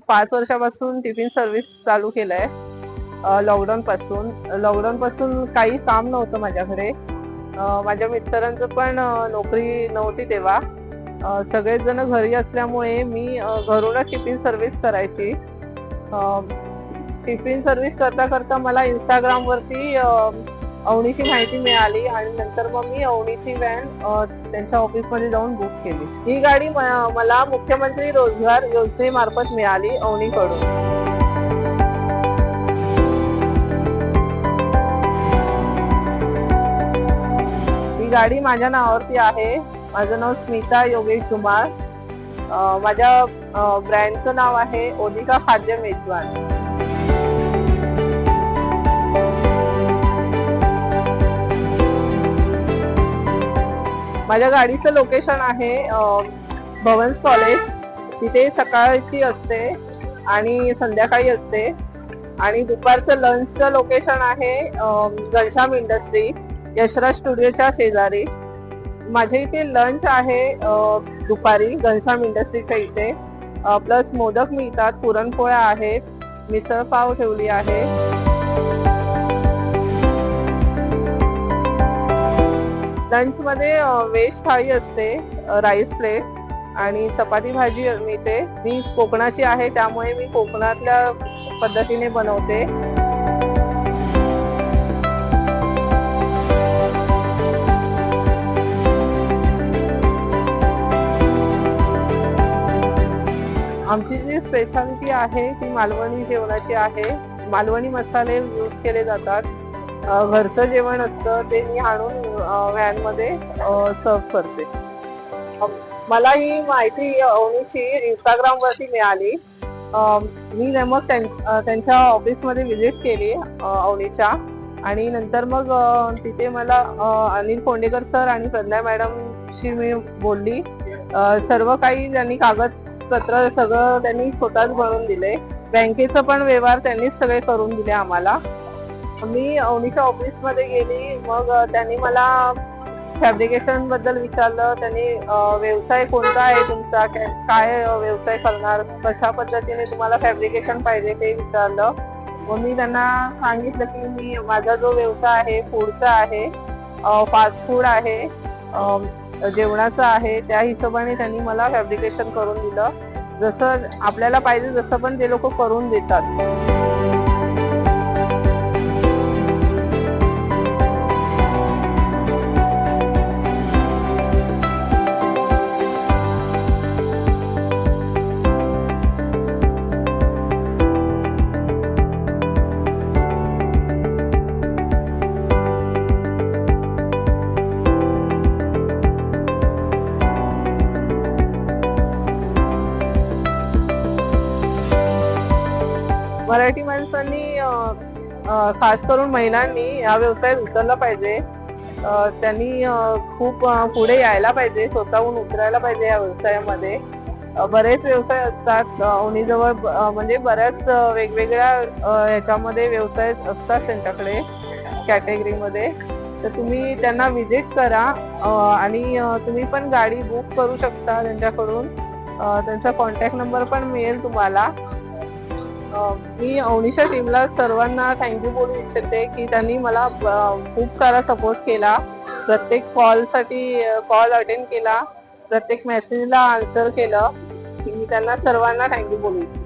5 वर्षापासून tiffin service चालू केलंय. लॉकडाऊन पासून काही काम नव्हतं माझ्याकडे. माझ्या मिस्टरांचं पण नोकरी नव्हती तेव्हा. सगळेच जण घरी असल्यामुळे मी घरूनच टिफिन सर्व्हिस करायची. टिफिन सर्व्हिस करता करता मला इंस्टाग्राम वरती अवनीची माहिती मिळाली आणि नंतर मग मी अवनीची व्हॅन त्यांच्या ऑफिसमध्ये जाऊन बुक केली. ही गाडी मला मुख्यमंत्री रोजगार योजनेमार्फत मिळाली अवनीकडून. ही गाडी माझ्या नावावरती आहे. माझं नाव स्मिता योगेश कुमार. माझ्या ब्रँडचं नाव आहे ओलिका खाद्य मेजवान. माझ्या गाडीचं लोकेशन आहे भवन्स कॉलेज. तिथे सकाळची असते आणि संध्याकाळी असते. आणि दुपारचं लंचचं लोकेशन आहे घनश्याम इंडस्ट्री, यशराज स्टुडिओच्या शेजारी. माझ्या इथे लंच आहे दुपारी घनश्याम इंडस्ट्रीच्या इथे. प्लस मोदक मिळतात, पुरणपोळ्या आहेत, मिसळ पाव ठेवली आहे. लंच मध्ये व्हेज थाळी असते, राईस प्लेट आणि चपाती भाजी मिळते. मी कोकणाची आहे त्यामुळे मी कोकणातल्या पद्धतीने बनवते. आमची जी स्पेशालिटी आहे ती मालवणी जेवणाची आहे. मालवणी मसाले यूज केले जातात. घरचं जेवण असतं ते मी आणून व्हॅन मध्ये सर्व करते. मला ही माहिती अवनीची इंस्टाग्राम वरती मिळाली. मी मग त्यांच्या ऑफिस मध्ये व्हिजिट केली अवनीच्या. आणि नंतर मग तिथे मला अनिल फोंडेकर सर आणि प्रज्ञा मॅडमशी मी बोलली. सर्व काही त्यांनी कागदपत्र सगळं त्यांनी स्वतःच बनवून दिले. बँकेचं पण व्यवहार त्यांनीच सगळे करून दिले आम्हाला. मी अवनीच्या ऑफिस मध्ये गेली. मग त्यांनी मला फॅब्रिकेशन बद्दल विचारलं. त्यांनी व्यवसाय कोणता आहे तुमचा, काय व्यवसाय करणार, कशा पद्धतीने तुम्हाला फॅब्रिकेशन पाहिजे ते विचारलं. मग मी त्यांना सांगितलं की माझा जो व्यवसाय आहे फूडचा आहे, फास्ट फूड आहे, जेवणाचा आहे. त्या हिशोबाने त्यांनी मला फॅब्रिकेशन करून दिलं. जसं आपल्याला पाहिजे जसं पण ते लोक करून देतात. मराठी माणसांनी खास करून महिलांनी या व्यवसायात उतरला पाहिजे. त्यांनी खूप पुढे यायला पाहिजे, स्वतःहून उतरायला पाहिजे या व्यवसायामध्ये. बरेच व्यवसाय असतात अवनीजवळ, म्हणजे बऱ्याच वेगवेगळ्या ह्याच्यामध्ये व्यवसाय असतात त्यांच्याकडे कॅटेगरीमध्ये. तर तुम्ही त्यांना व्हिजिट करा आणि तुम्ही पण गाडी बुक करू शकता त्यांच्याकडून. त्यांचा कॉन्टॅक्ट नंबर पण मिळेल तुम्हाला. मी अवनीच्या टीमला सर्वांना थँक्यू बोलू इच्छिते की त्यांनी मला खूप सारा सपोर्ट केला. प्रत्येक कॉल अटेंड केला, प्रत्येक मेसेजला आन्सर केलं. मी त्यांना सर्वांना थँक्यू बोलू इच्छिते.